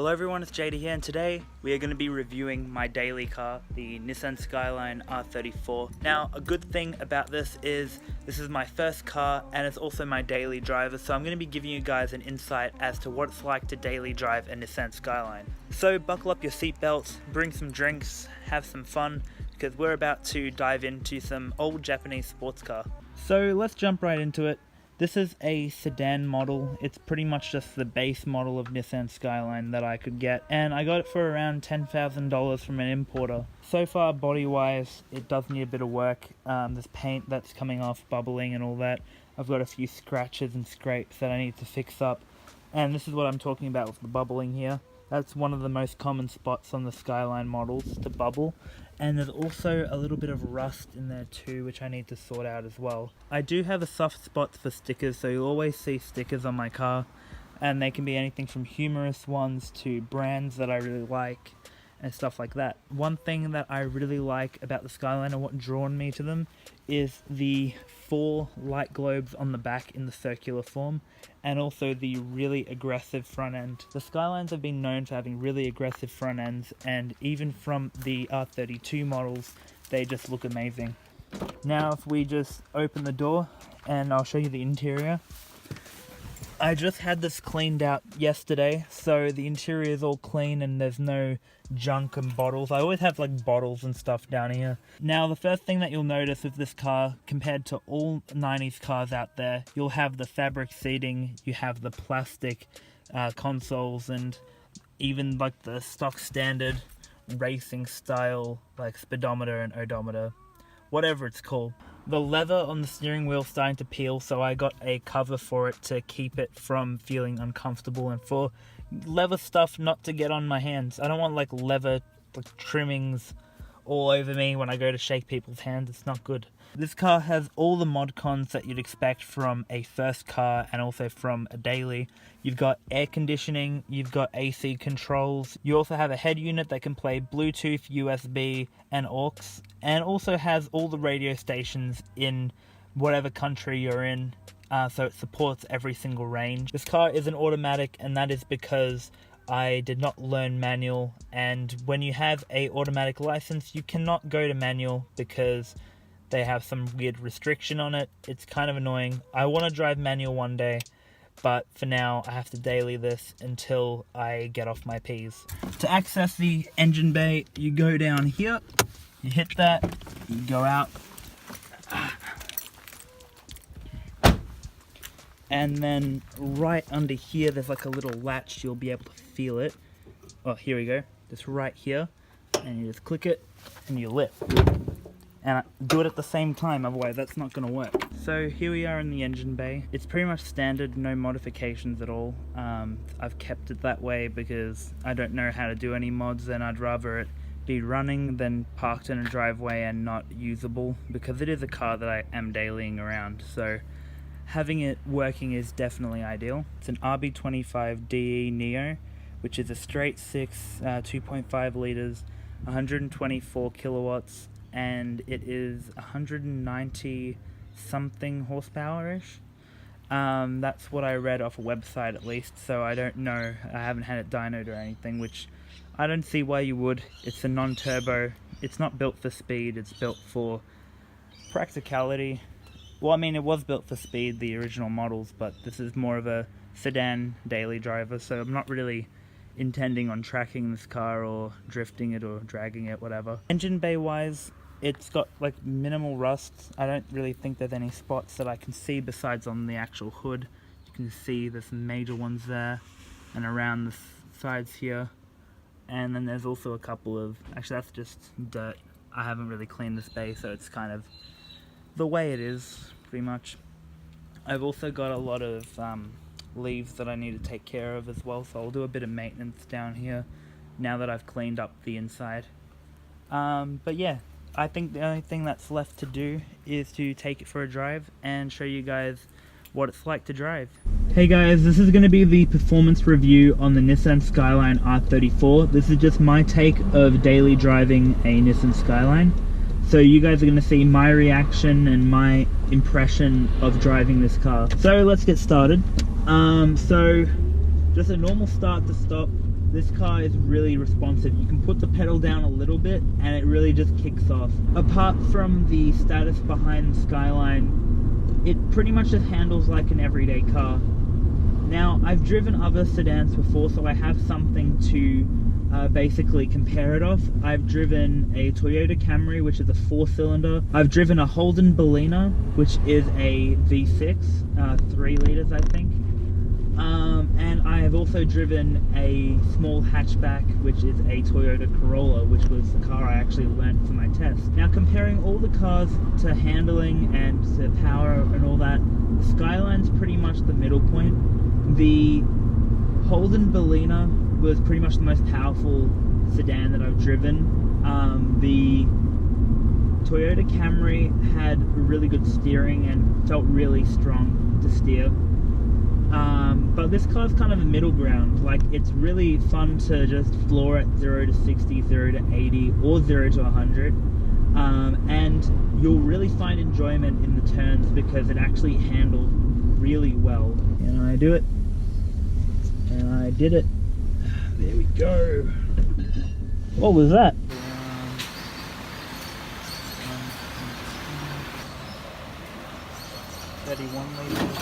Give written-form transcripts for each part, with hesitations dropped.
Hello everyone, it's JD here, and today we are going to be reviewing my daily car, the Nissan Skyline R34. Now, a good thing about this is my first car and it's also my daily driver, so I'm going to be giving you guys an insight as to what it's like to daily drive a Nissan Skyline. So buckle up your seatbelts, bring some drinks, have some fun, because we're about to dive into some old Japanese sports car. So let's jump right into it. This is a sedan model. It's pretty much just the base model of Nissan Skyline that I could get, and I got it for around $10,000 from an importer. So far, body wise, it does need a bit of work. There's paint that's coming off, bubbling and all that. I've got a few scratches and scrapes that I need to fix up, and this is what I'm talking about with the bubbling here. That's one of the most common spots on the Skyline models, to bubble. And there's also a little bit of rust in there too, which I need to sort out as well. I do have a soft spot for stickers, so you'll always see stickers on my car, and they can be anything from humorous ones to brands that I really like and stuff like that. One thing that I really like about the Skyline and what drawn me to them is the 4 light globes on the back in the circular form, and also the really aggressive front end. The Skylines have been known for having really aggressive front ends, and even from the R32 models, they just look amazing. Now if we just open the door and I'll show you the interior. I just had this cleaned out yesterday, so the interior is all clean and there's no junk and bottles. I always have like bottles and stuff down here. Now the first thing that you'll notice with this car, compared to all 90s cars out there, you'll have the fabric seating, you have the plastic consoles, and even like the stock standard racing style like speedometer and odometer, whatever it's called. The leather on the steering wheel is starting to peel, so I got a cover for it to keep it from feeling uncomfortable, and for leather stuff not to get on my hands. I don't want like leather like trimmings all over me when I go to shake people's hands. It's not good. This car has all the mod cons that you'd expect from a first car and also from a daily. You've got air conditioning, you've got AC controls, you also have a head unit that can play Bluetooth, USB and aux, and also has all the radio stations in whatever country you're in, so it supports every single range. This car is an automatic, and that is because I did not learn manual, and when you have a automatic license you cannot go to manual because they have some weird restriction on it. It's kind of annoying. I want to drive manual one day, but for now I have to daily this until I get off my P's. To access the engine bay, you go down here, you hit that, you go out, and then right under here there's like a little latch. You'll be able to feel it. Oh, here we go. Just right here, and you just click it and you lift. And do it at the same time, otherwise that's not going to work. So here we are in the engine bay. It's pretty much standard, no modifications at all. I've kept it that way because I don't know how to do any mods, and I'd rather it be running than parked in a driveway and not usable, because it is a car that I am dailying around. So having it working is definitely ideal. It's an RB25 DE Neo, which is a straight 6, 2.5 litres, 124 kilowatts, and it is 190 something horsepower-ish. That's what I read off a website at least, so I don't know. I haven't had it dynoed or anything, which I don't see why you would. It's a non-turbo. It's not built for speed, it's built for practicality. Well, I mean, it was built for speed, the original models, but this is more of a sedan daily driver, so I'm not really intending on tracking this car or drifting it or dragging it, whatever. Engine bay wise, it's got like minimal rust. I don't really think there's any spots that I can see besides on the actual hood. You can see there's some major ones there and around the sides here, and then there's also a couple of, actually that's just dirt. I haven't really cleaned this bay, so it's kind of the way it is pretty much. I've also got a lot of leaves that I need to take care of as well, so I'll do a bit of maintenance down here now that I've cleaned up the inside. But yeah, I think the only thing that's left to do is to take it for a drive and show you guys what it's like to drive. Hey guys, this is going to be the performance review on the Nissan Skyline R34. This is just my take of daily driving a Nissan Skyline. So you guys are going to see my reaction and my impression of driving this car. So let's get started. So just a normal start to stop. This car is really responsive. You can put the pedal down a little bit and it really just kicks off. Apart from the status behind Skyline, it pretty much just handles like an everyday car. Now, I've driven other sedans before, so I have something to basically compare it off. I've driven a Toyota Camry, which is a 4-cylinder. I've driven a Holden Balena, which is a V6, 3 litres I think. And I have also driven a small hatchback, which is a Toyota Corolla, which was the car I actually learned for my test. Now, comparing all the cars to handling and to power and all that, the Skyline's pretty much the middle point. The Holden Balena was pretty much the most powerful sedan that I've driven. The Toyota Camry had really good steering and felt really strong to steer. But this car's kind of a middle ground. Like, it's really fun to just floor at 0 to 60, 0 to 80, or 0 to 100. And you'll really find enjoyment in the turns because it actually handles really well. And I do it. And I did it. There we go. What was that? 31 litres.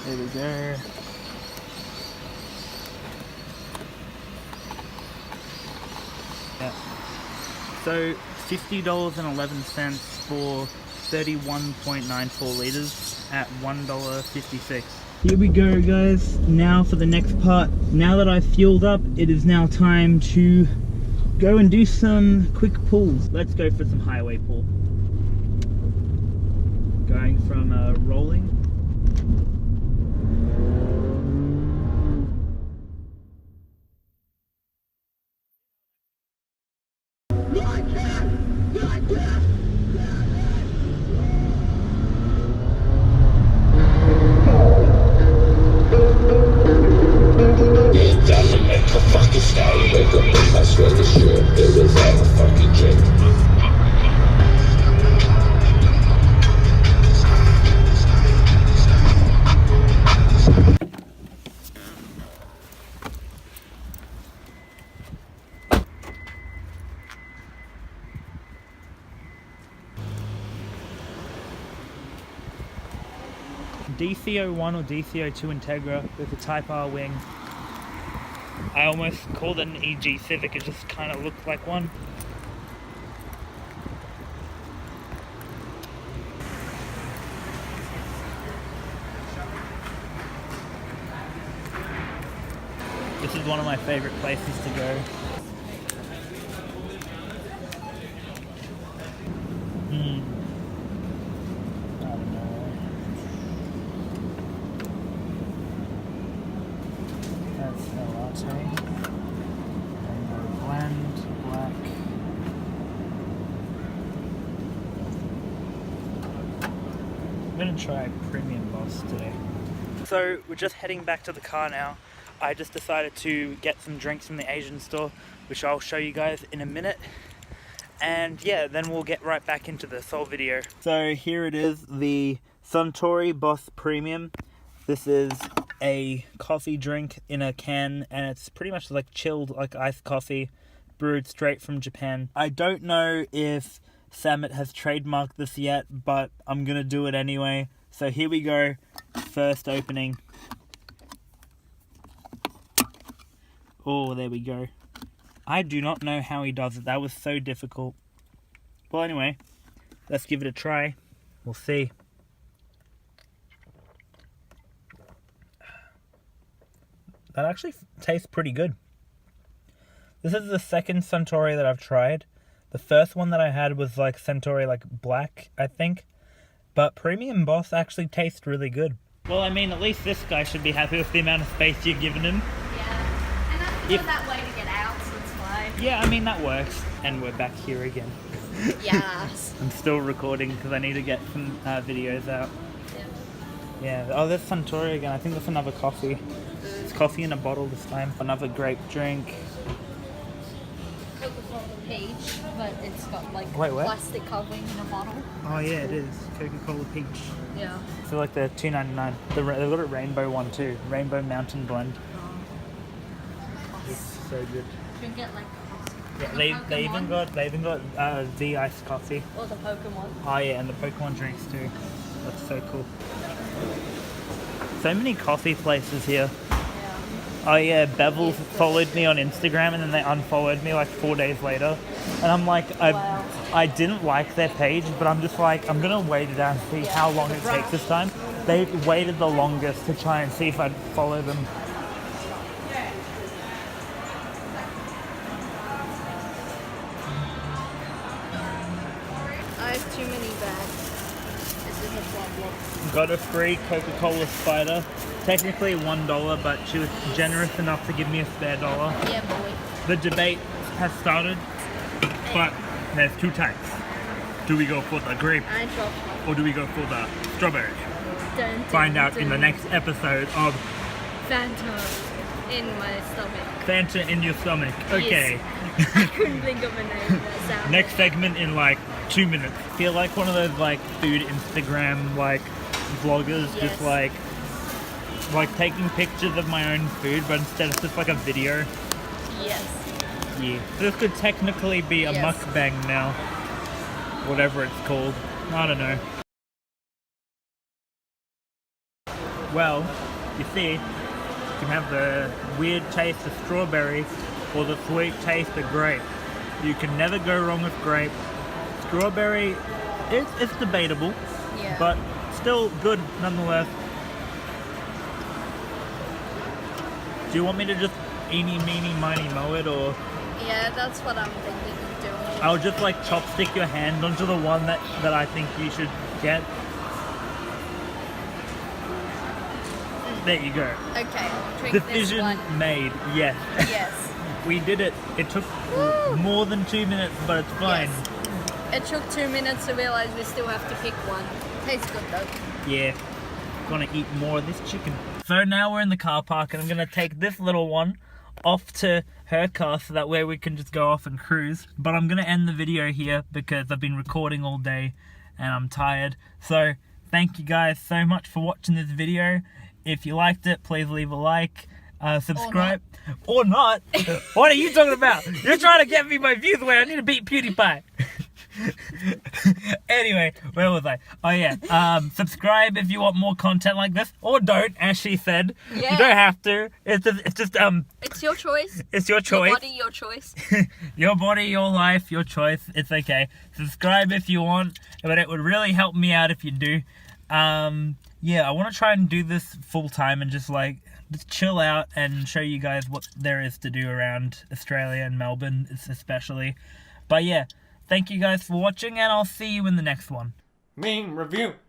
There we go. Yeah. So $50.11 for 31.94 litres at $1.56. Here we go, guys. Now for the next part. Now that I've fueled up, it is now time to go and do some quick pulls. Let's go for some highway pull. Going from rolling. DC01 or DC02 Integra with a Type R wing. I almost called it an EG Civic, it just kind of looked like one. This is one of my favorite places to go. I'm gonna try Premium Boss today. So we're just heading back to the car now. I just decided to get some drinks from the Asian store, which I'll show you guys in a minute. And yeah, then we'll get right back into this whole video. So here it is, the Suntory Boss Premium. This is a coffee drink in a can, and it's pretty much like chilled, like iced coffee, brewed straight from Japan. I don't know if Samet has trademarked this yet, but I'm gonna do it anyway. So here we go, first opening. Oh, there we go. I do not know how he does it. That was so difficult. Well, anyway, let's give it a try. We'll see. That actually tastes pretty good. This is the second Suntory that I've tried. The first one that I had was like Suntory like black, I think. But Premium Boss actually tastes really good. Well, I mean, at least this guy should be happy with the amount of space you're giving him. Yeah, and that's because that way to get out, so it's fine. Yeah, I mean, that works. And we're back here again. Yes. I'm still recording because I need to get some videos out. Yep. Yeah, oh, there's Suntory again. I think that's another coffee. It's coffee in a bottle this time. Another grape drink. Coca-Cola. peach, but it's got like Wait, what? plastic covering in a bottle. Oh yeah, it is. Coca-Cola Peach. Yeah. So like the $2.99. They've got a rainbow one too. Rainbow Mountain Blend. It's so good. You can get like Yeah, the they even Pokemon. got the iced coffee. Or the Pokemon. Oh yeah, and the Pokemon drinks too. That's so cool. So many coffee places here. Yeah. Oh yeah, Bevel followed me on Instagram and then they unfollowed me like 4 days later. And I'm like, Wow. I didn't like their page, but I'm just like, I'm gonna wait it out and see how long it takes this time. They waited the longest to try and see if I'd follow them. I have too many bags. This is a problem. Got a free Coca-Cola Spider. Technically $1, but she was generous enough to give me a spare dollar. Yeah, boy. The debate has started, but there's two types. Do we go for the grape I dropped one. or do we go for the strawberry? Dun, Find dun, out in the dun. next episode of Fanta in my stomach. Fanta in your stomach. Okay. I couldn't think of a name that sounded. Next segment in like 2 minutes. Feel like one of those like food Instagram like vloggers, Yes. just like taking pictures of my own food, but instead it's just like a video. Yes. Yeah. This could technically be a Yes. mukbang now. Whatever it's called. I don't know. Well, you see, you can have the weird taste of strawberry or the sweet taste of grape. You can never go wrong with grape. Strawberry, it's debatable, Yeah. but still good nonetheless. Do you want me to just eeny, meeny, miny, moe it, or Yeah, that's what I'm thinking of doing. I'll just like chopstick your hand onto the one that I think you should get? There you go. Okay, I'll drink this Decision one. made, yes. Yes. We did it. It took Woo! more than 2 minutes, but it's fine. Yes. It took 2 minutes to realize we still have to pick one. Tastes good though. Yeah. Gonna eat more of this chicken. So now we're in the car park and I'm gonna take this little one off to her car so that way we can just go off and cruise. But I'm gonna end the video here because I've been recording all day and I'm tired. So thank you guys so much for watching this video. If you liked it, please leave a like, subscribe. Or not. What are you talking about? You're trying to get me my views away. I need to beat PewDiePie. Anyway, where was I? Oh yeah, subscribe if you want more content like this, or don't, as she said. Yeah. You don't have to. It's just It's your choice. it's your choice. Your body, your choice. Your body, your life, your choice. It's okay. Subscribe if you want, but it would really help me out if you do. Yeah, I want to try and do this full time and just chill out and show you guys what there is to do around Australia and Melbourne especially. But yeah, thank you guys for watching and I'll see you in the next one. Main review.